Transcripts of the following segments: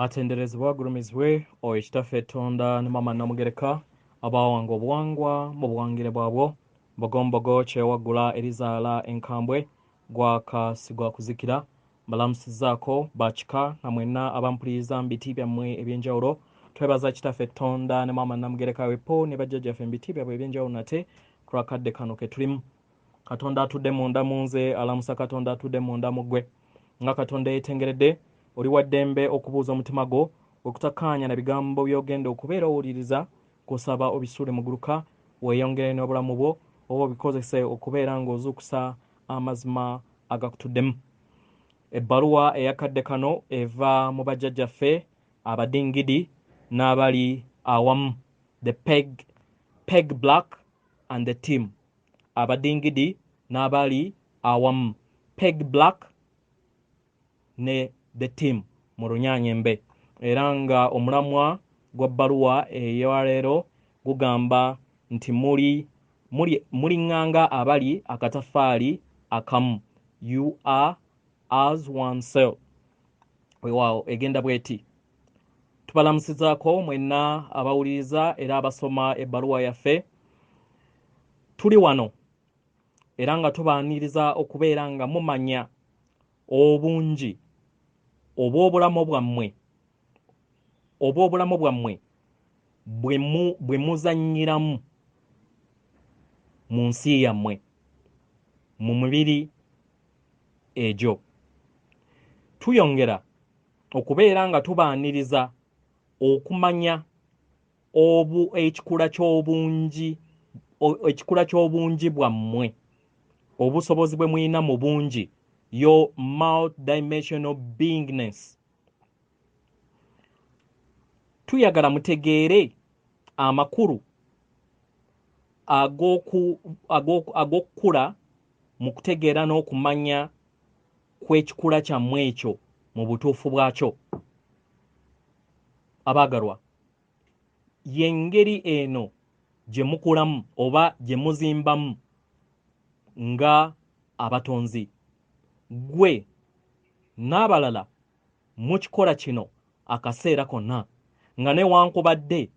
atenderezebwa agulumizibwe oyo ekitaffe Tonda ne Maama Namugereka abawanga obuwangwa mu buwangire bwabwo mbogombogo kyewaggula erizaala enkambwe gwakasigwa kuzikira balamusizaako bakika na mwenna abampuliriza mu biti byammwe ebyenjawulo twebaza kitaffe Tonda ne Maama Namugereka wepo ne bajjajjaffe mu biti byabwe ebyenjawulo nate ku lwakadde kano ke tulimu. Katonda atudde munda mu nze alamusa Katonda atudde munda mu ggwe nga Katonda yeetengeredde oli wa ddembe okubuuza omutima gwo okutakkaanya na bigambo by'ogenda okubeera owuliriza kusaba obisuule muguluka weeyongere n'obulamu bwo oba obikozese okubeera ng'ozuukusa amazima agakutuddemu. Ebbaluwa eyakadde kano eva mu bajjajjaffe abadingidi n'abali awamu, the peg black and the team. Abadingidi n'abali awamu, peg black ne the team mu Runyaanyembe. Era nga omulamwa gwa bbaluwa eyaleero gugamba nti mulinganga abali akatafaali akamu, you are as one cell. Weewaawo egenda bweti. Tubalamusizaako mwenna abawuliriza era abasoma ebbaluwa yaffe. Tuli wano era nga tubaaniriza okubeera nga mumanya obungi obw'obulamu bwammwe bwe muzannyiramu mu nsi yammwe mu mibiri egyo. Tuyongera okubeera nga tubaaniriza okumanya ekikula ky'obungi bwammwe, obusobozi bwe mulina mu bungi, your multidimensional beingness. Tuyagala mutegeere amakulu ag'okukula mu kutegeera n'okumanya kw'ekikula kyammwe ekyo mu butuufu bwakyo. Abaagalwa, y'engeri eno gye mukulamu oba gye muzimbamu nga abatonzi. Gwe n'abalala mukikola kino akaseera konna nga newankubadde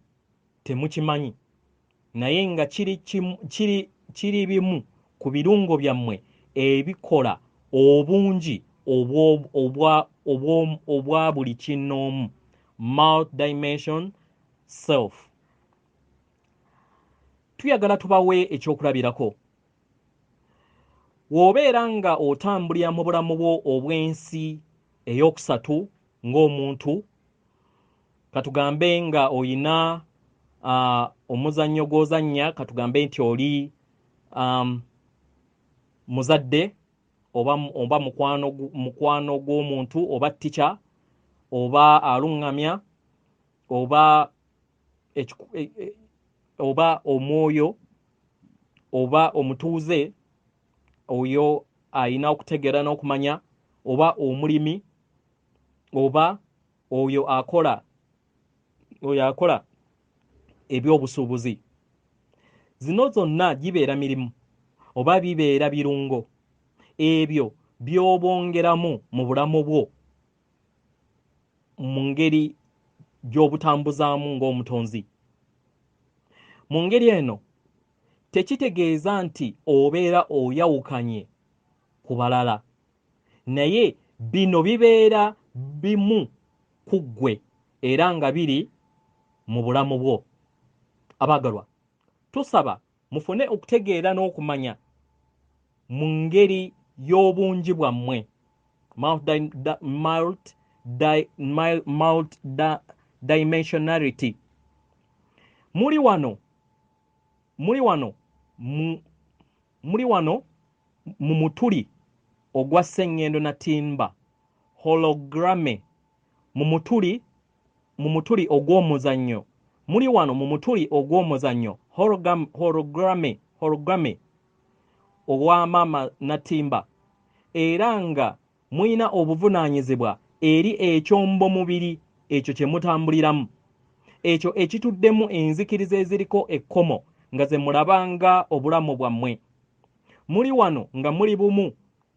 temukimanyi, naye nga kiri bimu ku birungo byammwe ebikola obungi obwa buli kinnoomu, multidimension self. Tuyagala tubawe ekyokulabirako. W'obeera nga otambulira mu bulamu bwo obw'ensi ey'okusatu ng'omuntu, katugambe nga oyina omuzannyo gw'ozannya, katugambe nti oli muzadde oba mukwano gw'omuntu oba ttica oba aluŋŋamya oba omwoyo oba omutuuze oyo ayina okutegeera n'okumanya, oba omulimi oba oyo akola eby'obusuubuzi. Zino zonna gibeera mirimu oba bibeera birungo ebyo by'obongeramu mu bulamu bwo mu ngeri gy'obutambuzaamu ng'omutonzi. Mu ngeri eno tekitegeeza nti obeera oyawukanye ku balala, naye bino bibeera bimu ku ggwe era nga biri mu bulamu bwo. Abaagalwa, tusaba mufune okutegeera n'okumanya mu ngeri y'obungi bwammwe, multidimensionality. Muli wano mu mutuli ogwa sseŋŋendo na timba, hologramme, mu mutuli ogw'omuzannyo. Muli wano mu mutuli ogw'omuzannyo, hologramme owa maama na timba, era nga mulina obuvunaanyizibwa eri ekyombo-mubiri ekyo kye mutambuliramu, ekyo ekituddemu enzikiriza eziriko ekkomo nga ze mulabanga obulamu bwammwe. Muli wano nga muli bumu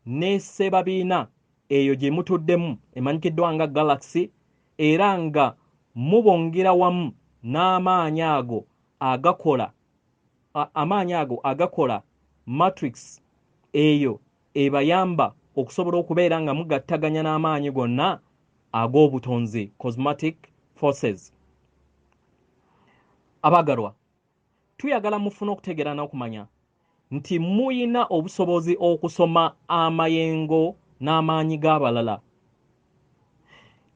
ne ssebabiina eyo gye mutuddemu emanyikiddwa nga galaxy era nga mubongera wamu n'amaanyi ago agakola matrix eyo ebayamba okusobola okubeera nga mugattaganya n'amaanyi gonna ag'obutonzi, cosmetic forces. Abagalwa, tuyagala mufuna okutegeera n'okumanya nti muyina obusobozi okusoma amayengo n'amaanyi g'abalala,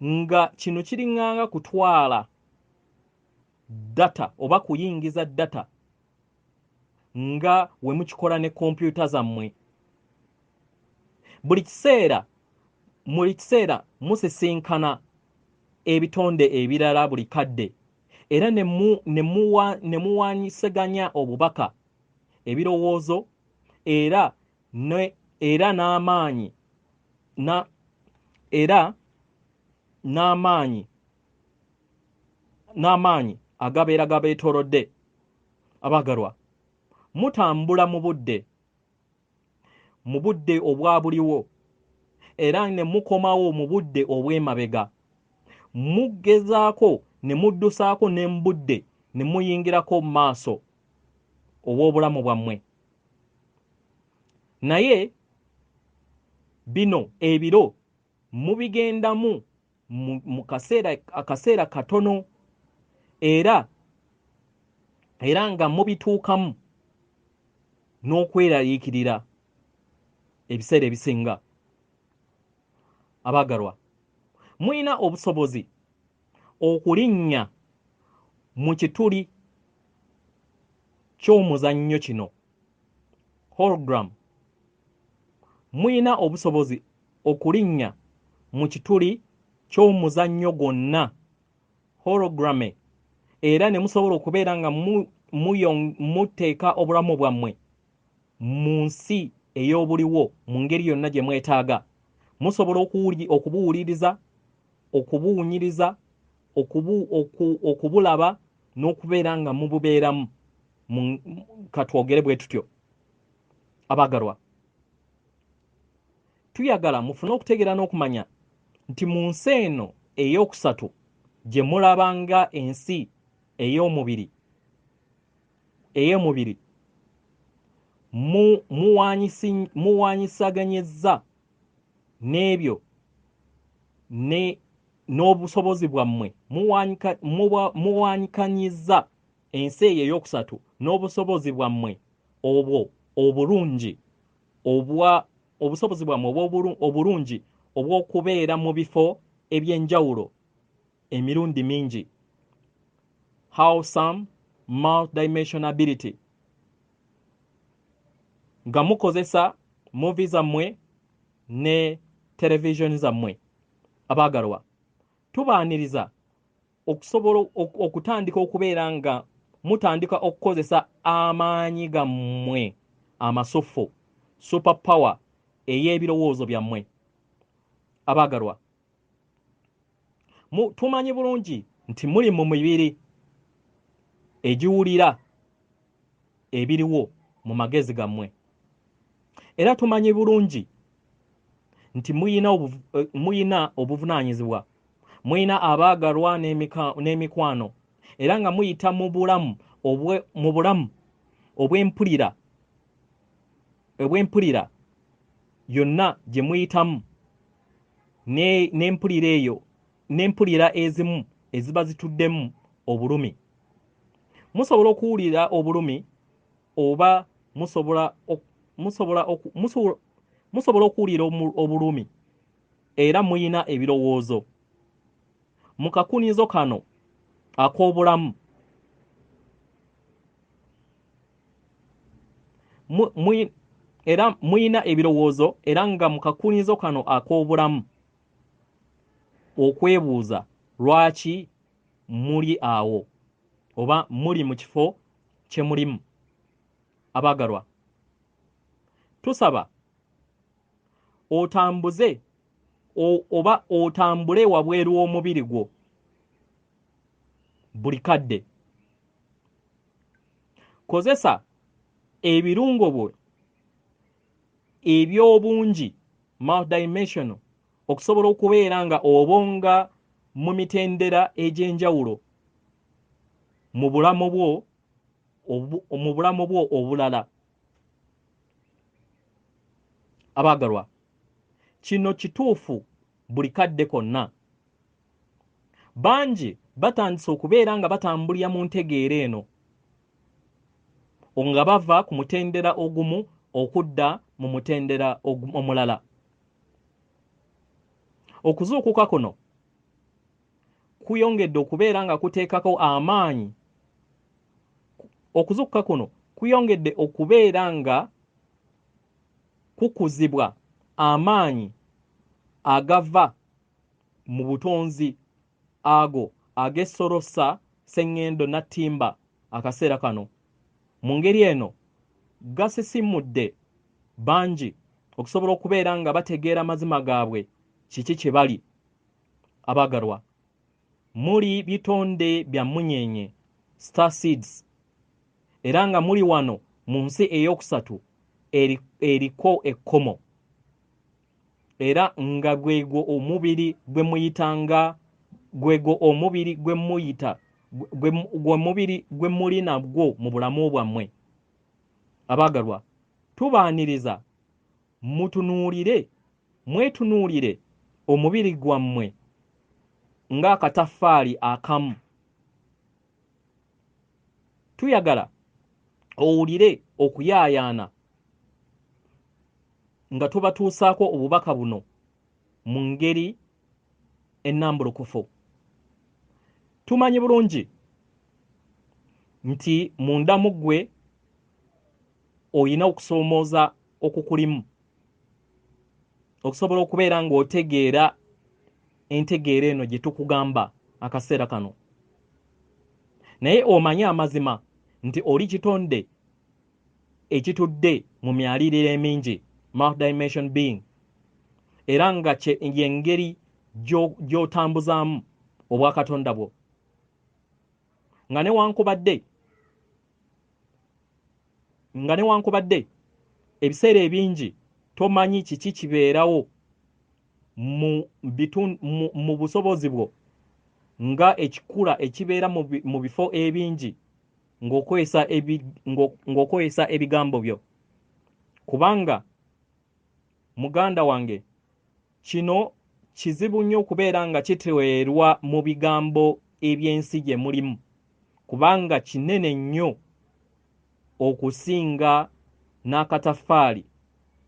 nga kino kiringanga kutwala data oba kuyingiza data nga we mukikola ne kompyuta zammwe. Buli kiseera musisinkana ebitonde ebirala buli kadde, era ne muwanyisaganya obubaka, ebirowoozo era n'amaanyi n'amaanyi agabeera gabeetoolodde. Abagalwa, mutambula mu budde obwa buliwo, era ne mukomawo mu budde obw'emabega. Mugezaako ne muddusaako ne mu budde ne muyingirako mu maaso obw'obulamu bwammwe. Naye bino ebiro mubigendamu mu akaseera katono, era nga mubituukamu n'okweraliikirira ebiseera ebisinga. Abagalwa, muyina obusobozi okulinnya mu kituli ky'omuzannyo kino, hologram. Muyina obusobozi okulinnya mu kituli ky'omuzannyo gwonna, holograme, era ne musobola okubeera nga muteeka obulamu bwammwe mu nsi ey'obuliwo mu ngeri yonna gye mwetaaga. Musobola okubuwuliriza, okubuwunyiriza, okubulaba n'okubeera nga mububeeramu. Katwogere bwe tutyo. Abagalwa, tuyagala mufune okutegeera n'okumanya nti mu nsi eno ey'okusatu gye mulabanga ensi ey'omubiri muwanyisaganyizza n'ebyo n'obusobozi bwammwe, muwanyikanyizza ensi eyo ey'okusatu n'obusobozi bwammwe obwo obulungi obusobozi bwammwe obulungi obw'okubeera mu bifo eby'enjawulo emirundi mingi. Wholesome multidimensionality, nga mukozesa movie zammwe ne television zammwe. Abagalwa, tubaaniriza okusobola okutandika okubeera nga mutandika okukozesa amaanyi gammwe amasufu, super power ey'ebirowoozo byammwe. Abagalwa, tumanyi bulungi nti muli mu mibiri egiwulira ebiriwo mu magezi gammwe, era tumanyi bulungi nti muyina obuvunaanyizibwa, muyina abaagalwa n'emikwano, era nga muyita mu bulamu obw'empulira yonna gye muyitamu, n'empulira ezimu eziba zituddemu obulumi. Musobola okuwulira obulumi oba musobola okuwulira obulumi, era muyina ebirowoozo. Mu kakunizo kano ak'obulamu era muyina ebirowoozo, era nga mu kakunizo kano ak'obulamu okwebuuza lwaki muli awo oba muli mu kifo kye mulimu. Abagalwa, tusaba otambule wabweru w'omubiri gwo buli kadde. Kozesa ebirungo bwo eby'obungi multidimensional okusobola okubeera nga obonga mu mitendera egy'enjawulo mu bulamu bwo obulala. Abaagalwa, kino kituufu buli kadde konna. Bangi batandise okubeera nga batambulira mu ntegeera eno nga bava ku mutendera ogumu okudda mu mutendera omulala. Okuzuukuka kuno kuyongedde okubeera nga kuteekako amaanyi. Okuzuukuka kuno kuyongedde okubeera nga kukuzibwa amaanyi agava mu butonzi ago ag'essorosa sseŋŋendo nattimba akaseera kano. Mu ngeri eno gasisimudde bangi okusobola okubeera nga bategeera mazima gaabwe kiki kye bali. Abaagalwa, muli bitonde bya munyeenye star seeds, era nga muli wano mu nsi ey'okusatu eriko ekkomo, era nga gwegwo omubiri gwe muyitanga, gwegwo omubiri gwe muyita, gwe mubiri gwe muli nagwo mu bulamu bwammwe. Abaagalwa, tubaaniriza mwetunuulire omubiri gwammwe ng'akataffaali akamu. Tuyagala owulire okuyaayaana nga tubatuusaako obubaka buno mu ngeri ennambulukufu. Tumanyi bulungi nti munda mu ggwe oyina okusoomooza okukulimu okusobola okubeera ng'otegeera entegeera eno gye tukugamba akaseera kano. Naye omanye amazima nti oli kitonde ekitudde mu myaliriro emingi, multidimension being, era nga y'engeri gy'otambuzaamu obwakatonda bwo. Nga newankubadde ebiseera ebingi tomanyi kiki kibeerawo mu busobozi bwo nga ekikula ekibeera mu bifo ebingi ng'okozesa ebigambo byo. Kubanga muganda wange, kino kizibu nnyo okubeera nga kiteweerwa mu bigambo eby'ensi gye mulimu, kubanga kinene nnyo okusinga n'akataffaali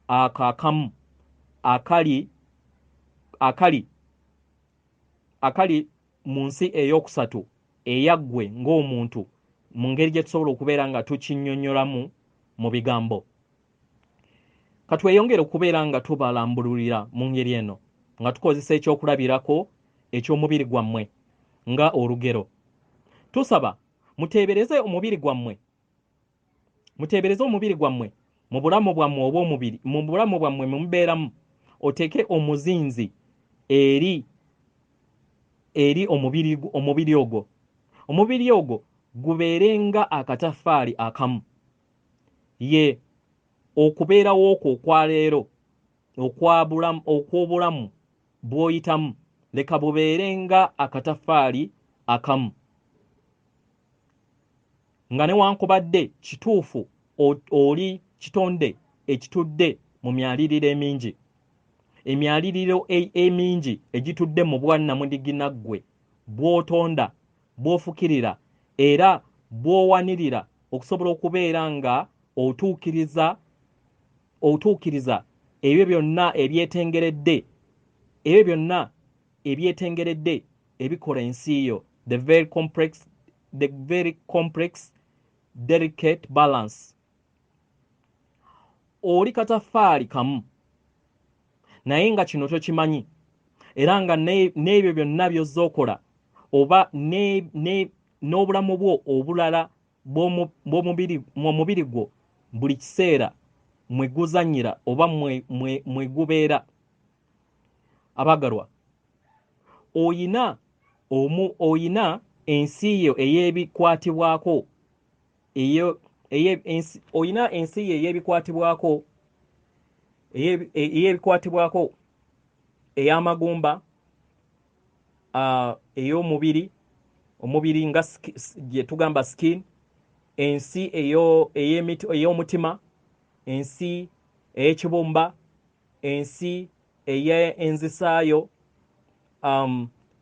akamu akali mu nsi ey'okusatu eyaggwe ng'omuntu, mu ngeri gye tusobola okubeera nga tukinnyonnyolamu mu bigambo. Katweyongere okubeera nga tubalambululira mu ngeri eno nga tukozesa ekyokulabirako eky'omubiri gwammwe nga olugero. Tusaba muteebereze omubiri gwammwe mu bulamu bwammwe obw'omubiri, mu bulamu bwammwe mwe mubeeramu, oteeke omuzinzi eri omubiri ogwo. Omubiri ogwo gubeerenga akataffaali akamu, ye okubeerawo okwo okwaleero okw'obulamu bw'oyitamu, leka bubeerenga akataffaali akamu. Nga newankubadde kituufu oli kitonde ekitudde mu myaliriro emingi, emyaliriro emingi egitudde mu bwannamudiginaggwe bw'otonda, bw'ofukirira era bw'owanirira okusobola okubeera nga otuukiriza ebyo byonna ebyetengeredde ebikola ensi yo, the very complex delicate balance. Oli kataffaali kamu, naye nga kino tokimanyi, era nga n'ebyo byonna by'ozza okola oba n'obulamu bwo obulala mu mubiri gwo buli kiseera mwe guzannyira oba mwe gubeera. Abaagalwa, oyina ensi yo ey'ebikwatibwako oyina ensi yo ey'ebikwatibwako ey'amagumba, ey'omubiri, omubiri nga gye tugamba skin, ensi ey'omutima, ensi ey'ekibumba, ensi ey'enzisaayo,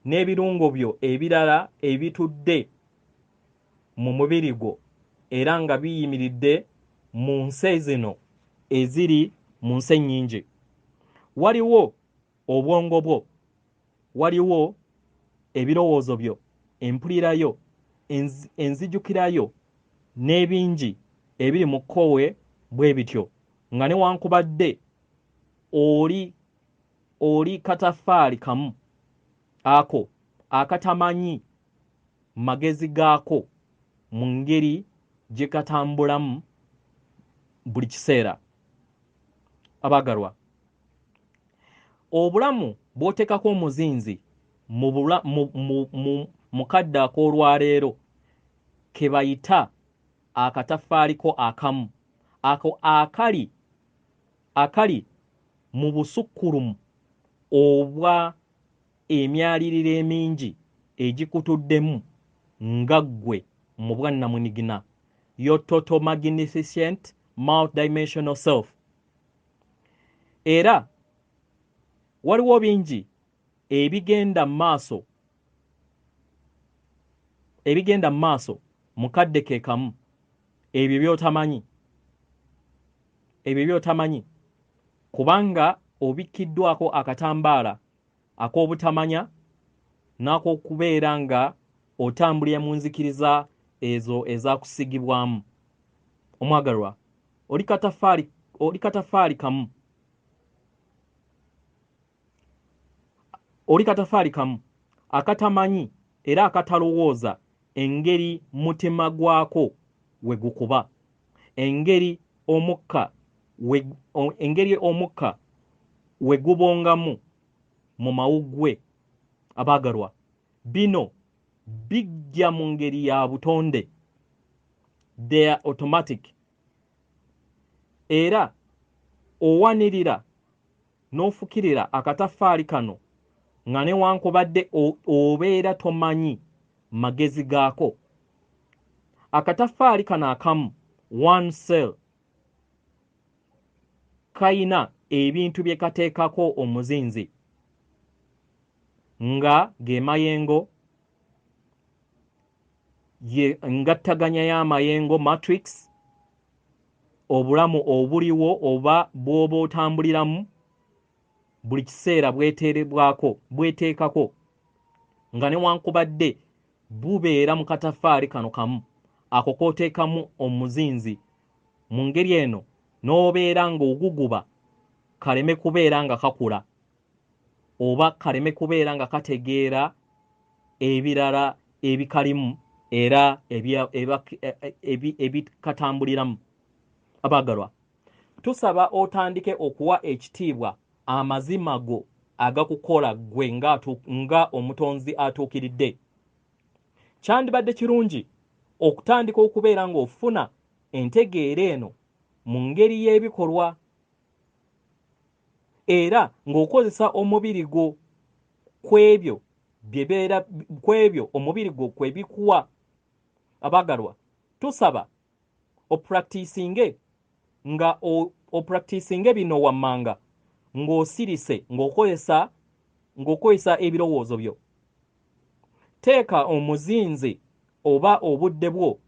n'ebirungo byo ebirala ebitudde mu mubiri gwo era nga biyimiridde mu nsi zino eziri mu nsi ennyingi. Waliwo obwongo bwo, waliwo ebirowoozo byo, empulirayo, enzijukirayo n'ebingi ebiri mu kkowe bwe bityo, nga newankubadde oli katafaali kamu ako akatamanyi magezi gaako mu ngeri gye katambulamu buli kiseera. Abagalwa, obulamu bw'oteekako omuzinzi mu kadde ak'olwaleero ke bayita akatafaaliko akamu, ako akali mu busukkulumu obwa emyaliriro emingi egikutuddemu nga ggwe mu bwannamunigina, your total magnificent multidimensional self. Era waliwo bingi ebigenda maaso mu kadde ke kamu, ebyo by'otamanyi kubanga obikkiddwako akatambaala ak'obutamanya n'ak'okubeera nga otambulira mu nzikiriza ezo ezaakusigibwamu. Omwagalwa, oli katafaali kamu akatamanyi era akatalowooza engeri mutima gwako we gukuba, engeri omukka we gubongamu mu mawuggwe. Abaagalwa, bino bijja mu ngeri ya butonde, they are automatic. Era owanirira n'ofukirira akatafaali kano nga newankubadde obeera tomanyi magezi gaako. Akatafaali kano akamu, one cell, kayina ebintu bye kateekako omuzinzi nga ge mayengo, ye ngattaganya y'amayengo, matrix, obulamu obuliwo oba bw'oba otambuliramu buli kiseera bweteekako nga newankubadde bubeera mu katafaali kano kamu ako k'oteekamu omuzinzi. Mu ngeri eno n'obeera ng'oguguba kaleme kubeera nga kakula oba kaleme kubeera nga kategeera ebirala ebikalimu era ebikatambuliramu. Abaagalwa, tusaba otandike okuwa ekitiibwa amazima go agakukola ggwe nga omutonzi atuukiridde. Kyandibadde kirungi okutandika okubeera ng'ofuna entegeera eno mu ngeri y'ebikolwa era ng'okozesa omubiri gwo kwebyo omubiri gwo kwe bikuwa. Abaagalwa, tusaba opracticinge bino wammanga ng'osirise ng'okozesa ebirowoozo byo. Teeka omuzinzi oba obudde bwo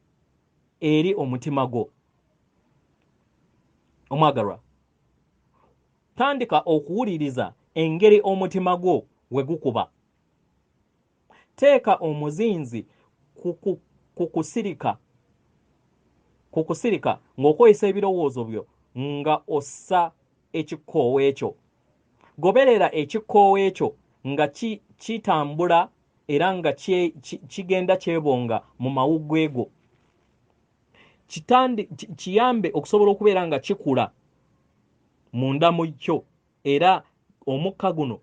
eri omutima gwo. Omwagalwa, tandika okuwuliriza engeri omutima gwo we gukuba. Teeka omuzinzi ku kusirika ng'okozesa ebirowoozo byo nga ossa ekikkoowa ekyo. Goberera ekikkoowa ekyo nga kitambula era nga kigenda kyebonga mu mawuggwe go. Kiyambe okusobola okubeera nga kikula munda mu kyo era omukka guno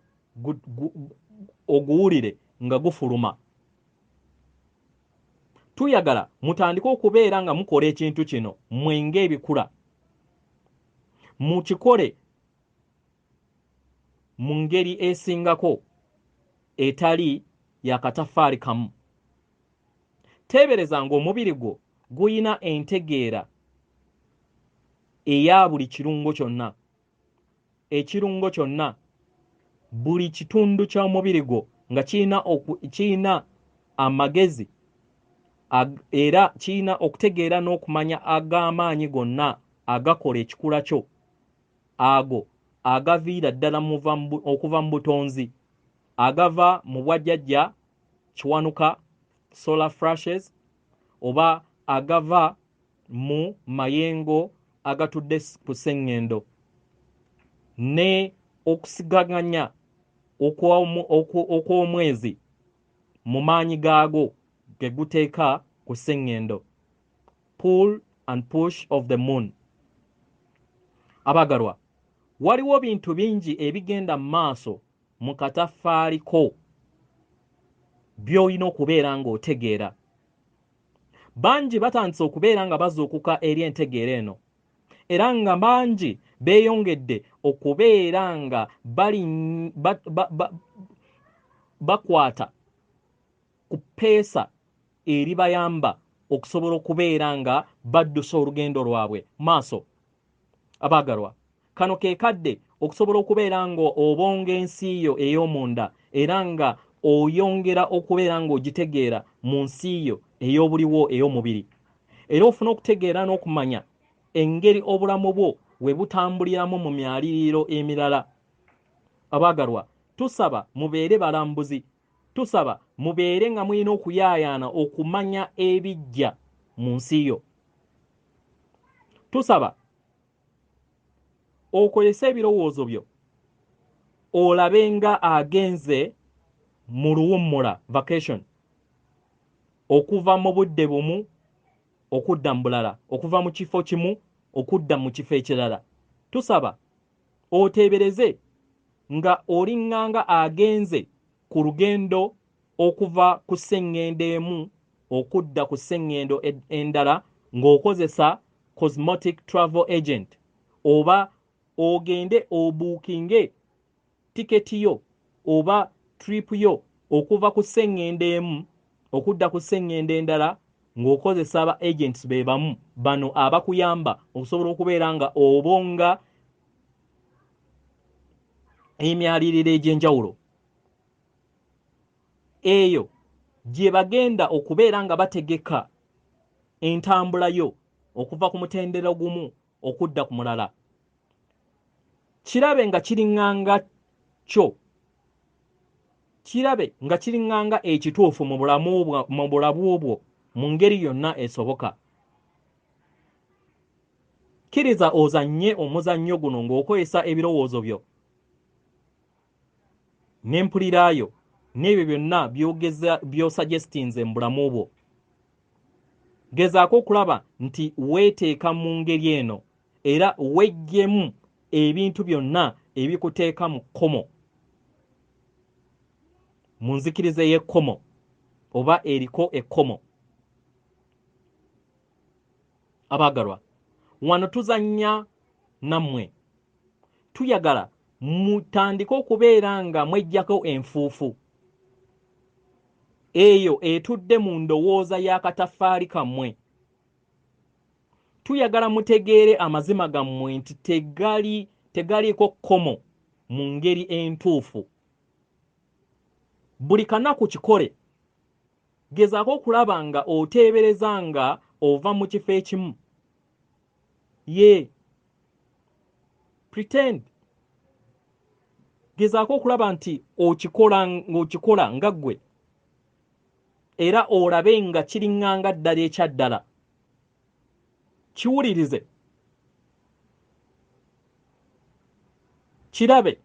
oguwulire nga gufuluma. Tuyagala mutandike okubeera nga mukola ekintu kino mwenga ebikula. Mukikole mu ngeri esingako etali yakatafaali kamu. Teebereza ng'omubiri gwo guyina entegeera eya buli kirungo kyonna. Ekirungo kyonna, buli kitundu ky'omubiri gwo nga kiyina amagezi era kiyina okutegeera n'okumanya ag'amaanyi gonna agakola ekikula kyo, ago agaviira ddala okuva mu butonzi, agava mu bwajjajja kiwanuka solar flashes, oba agava mu mayengo agatudde ku sseŋŋendo, ne okusigaganya okw'omwezi mu maanyi gaago ge guteeka ku sseŋŋendo. Pull and push of the moon. Abagalwa, waliwo bintu bingi ebigenda mu maaso mu katafaali ko by'olina okubeera ng'otegeera. Bangi batandise okubeera nga bazuukuka eri entegeera eno, era nga bangi beeyongedde okubeera nga bakwata ku peesa eribayamba okusobola okubeera nga baddusa olugendo lwabwe maaso. Abaagalwa, kano ke kadde okusobola okubeera nga obonga ensi yo ey'omunda era nga oyongera okubeera ng'ogitegeera mu nsi yo ey'obuliwo ey'omubiri, era ofuna okutegeera n'okumanya engeri obulamu bwo we butambuliramu mu myaliriro emirala. Abaagalwa, tusaba mubeere balambuzi, tusaba mubeere nga mulina okuyaayaana okumanya ebijja mu nsi yo. Tusaba okozese ebirowoozo byo olabe nga agenze mu luwummula vacation, okuva mu budde bumu okudda mu bulala, okuva mu kifo kimu okudda mu kifo ekirala. Tusaba oteebereze nga olinganga agenze ku lugendo okuva ku sseŋŋendo emu okudda ku sseŋŋendo endala ng'okozesa cosmetic travel agent, oba ogende obuukinge tiketi yo oba trip yo okuva ku sseŋŋendo emu okudda ku sseŋŋendo endala ng'okozesa aba agents be bamu bano abakuyamba okusobola okubeera nga obonga emyaliriro egy'enjawulo. Eyo gye bagenda okubeera nga bategeka entambula yo okuva ku mutendera gumu okudda ku mulala. Kirabe nga kiriŋŋanga kyo, kirabe nga kiriŋŋanga ekituufu mu bulamu bwo mu ngeri yonna esoboka. Kkiriza ozannye omuzannyo guno ng'okozesa ebirowoozo byo n'empuliraayo n'ebyo byonna by'osuggestinze mu bulamu bwo. Gezaako okulaba nti weeteeka mu ngeri eno era weggyemu ebintu byonna ebikuteeka mu kkomo, mu nzikiriza y'ekkomo oba eriko ekkomo. Abaagalwa, wano tuzannya nammwe, tuyagala mutandike okubeera nga mweggyako enfuufu eyo etudde mu ndowooza y'akatafaali kammwe. Tuyagala mutegeere amazima gammwe nti tegaliiko kkomo mu ngeri entuufu. Buli kanaku kikole, gezaako okulaba nga oteebereza nga ova mu kifo ekimu. Pretend. Gezaako okulaba nti ng'okikola nga ggwe, era olabe nga kiriŋŋanga ddala ekyaddala. Kiwulirize, kirabe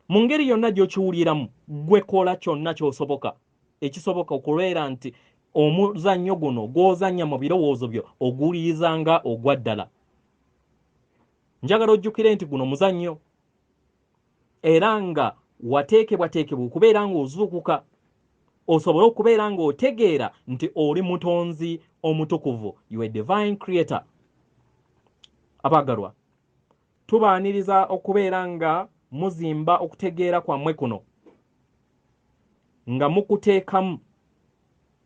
mu ngeri yonna gy'okiwuliramu. Gwe kola kyonna ky'osoboka ekisoboka okubeera nti omuzannyo guno gw'ozannya mu birowoozo byo oguwuliriza nga ogwa ddala. Njagala ojjukire nti guno muzannyo era nga wateekebwateekebwa okubeera ng'ozuukuka osobole okubeera ng'otegeera nti oli mutonzi omutukuvu, you are divine creator. Abaagalwa, tubaaniriza okubeera nga muzimba okutegeera kwammwe kuno nga mukuteekamu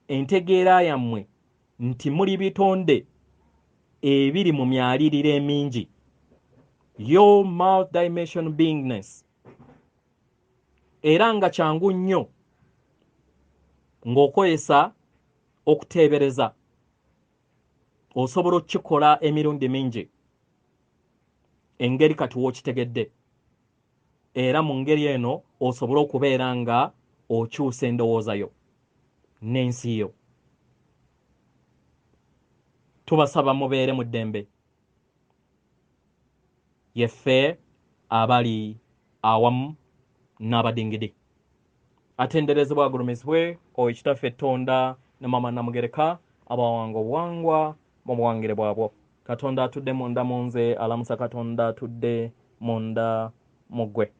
entegeera yammwe nti muli bitonde ebiri mu myaliriro emingi, your multidimensional beingness, era nga kyangu nnyo ng'okozesa okuteebereza osobola okukikola emirundi mingi engeri kati w'okitegedde, era mu ngeri eno osobola okubeera nga okyusa endowooza yo n'ensi yo. Tubasaba mubeere mu ddembe. Yeffe abali awamu n'abadingidi. Atenderezebwa agulumizibwe Oweekitaffe Tonda ne Maama Namugereka abawanga obuwangwa mu buwangire bwabwo. Katonda atudde munda mu nze, alamusa Katonda atudde munda mu ggwe.